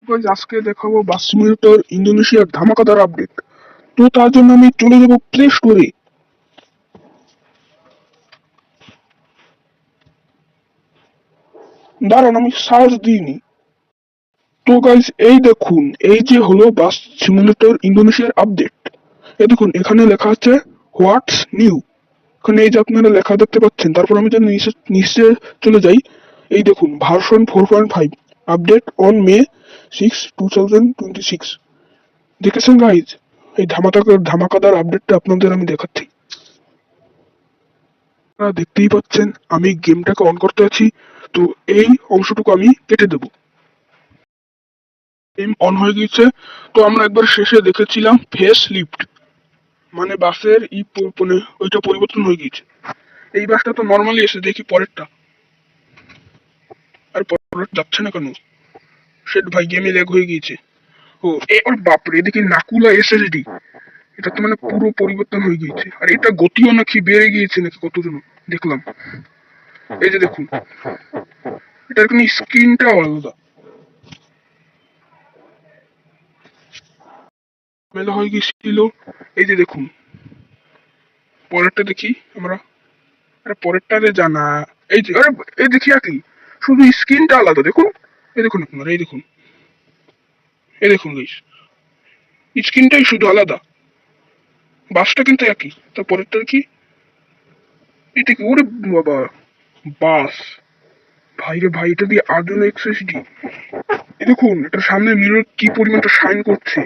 Guys আজকে দেখাবো বাস simulator ইন্দোনেশিয়ার ধামাকাদার আপডেট। তো তার জন্য আমি চলে যাব প্লে স্টোরে। দাঁড়ান, আমি সার্চ দিইনি। তো গাইস এই দেখুন, এই যে হলো বাস সিমুলেটর ইন্দোনেশিয়ার আপডেট। এই দেখুন, এখানে লেখা আছে হোয়াটস নিউ। এখানে এই যে আপনারা লেখা দেখতে পাচ্ছেন। তারপর আমি যদি নিচে চলে যাই, এই দেখুন ভার্সন 4.5 আপডেট অন মে 6, 2026। দেখেছেন গাইজ? এই ধামাকাদার আপডেটটা আপনাদের আমি দেখাচ্ছি। আপনারা দেখতেই পাচ্ছেন আমি গেমটাকে অন করতে আছি। তো এই অংশটুকু আমি কেটে দেব। গেম অন হয়ে গিয়েছে। তো আমরা একবার শেষে দেখেছিলাম ফেস লিফট, মানে বাসের মানে ওইটা পরিবর্তন হয়ে গিয়েছে। এই বাসটা তো নর্মালি এসে দেখি পরেরটা, আর পরের যাচ্ছে না কেন? সেট ভাই, গেমে ল্যাগ হয়ে গিয়েছে। ও ওর বাপরে, এদিকে নাকুলা এসএসডি। এটা তো মানে পুরো পরিবর্তন হয়ে গিয়েছে। আর এটা গতিও নাকি বেড়ে গিয়েছে নাকি কতজন দেখলাম। এই যে দেখুন, এটার কোনো স্ক্রিনটাও আলাদা। মেলা হয়ে গেছিল। এই যে দেখুন, পরেরটা দেখি আমরা। আরে পরেরটা রে জানা। এই যে আরে, এই দেখি একই, শুধু স্ক্রিনটা আলাদা। দেখুন, এই দেখুন আপনারা, এই দেখুন, এই দেখুন গাইস, স্ক্রিনটাই শুধু আলাদা। বাসটা কিন্তু একই। তার পরেরটা কি? এটা কি? ওরে বাবা, বাস! ভাই রে ভাই, এটা দিয়ে আর্জুন এক্সএসডি। দেখুন এটার সামনে মিরর কি পরিমাণটা শাইন করছে।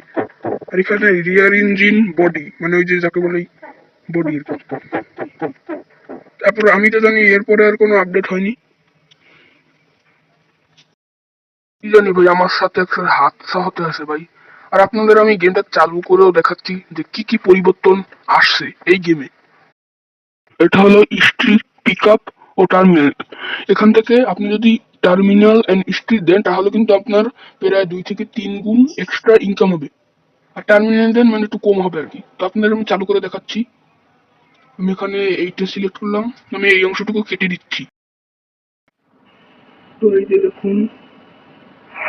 আর এখানে রিয়ার ইঞ্জিন বডি, মানে ওই যে যাকে বলে বডি। তারপর আমি তো জানি এরপরে আর কোনো আপডেট হয়নি। কি জানি ভাই, আমার সাথে একটা হাদসা হতে আছে ভাই। আর আপনাদের আমি গেমটা চালু করেও দেখাচ্ছি যে কি কি পরিবর্তন আসছে এই গেমে। এটা হলো স্ট্রিট পিক আপ ও টার্মিনাল। এখান থেকে আপনি যদি টার্মিনাল এন্ড স্ট্রিট দেন, তাহলে কিন্তু আপনার প্রায় 2 থেকে 3 গুণ এক্সট্রা ইনকাম হবে। আর টার্মিনাল দেন মানে একটু কম হবে আর কি। তো আপনাদের আমি চালু করে দেখাচ্ছি। আমি এখানে এইটা সিলেক্ট করলাম, আমি এই অংশটুকু কেটে দিচ্ছি। তো এই যে দেখুন,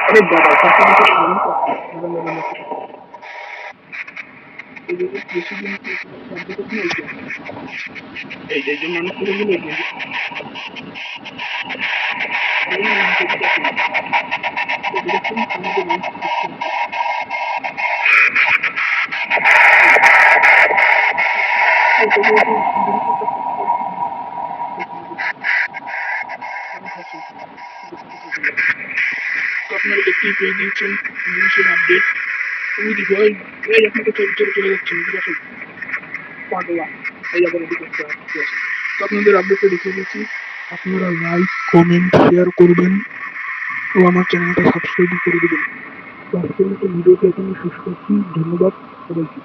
আরে বাবা, এই যে মানুষ করে দিল। আপনারা দেখতেই পেয়ে দিয়েছেন নিউজের আপডেট। আমি কি ভাই, এই আপনাকে চলে যাচ্ছে ঠিক আছে পাগলা। এই আবার এদিকে একটা আসছে। তো আপনাদের আপডেটটা দেখিয়ে দিচ্ছি। আপনারা লাইক কমেন্ট শেয়ার করবেন ও আমার চ্যানেলটা সাবস্ক্রাইব করে দেবেন। তো আজকের মতো ভিডিওটা এখানে শেষ করছি। ধন্যবাদ সবাইকে।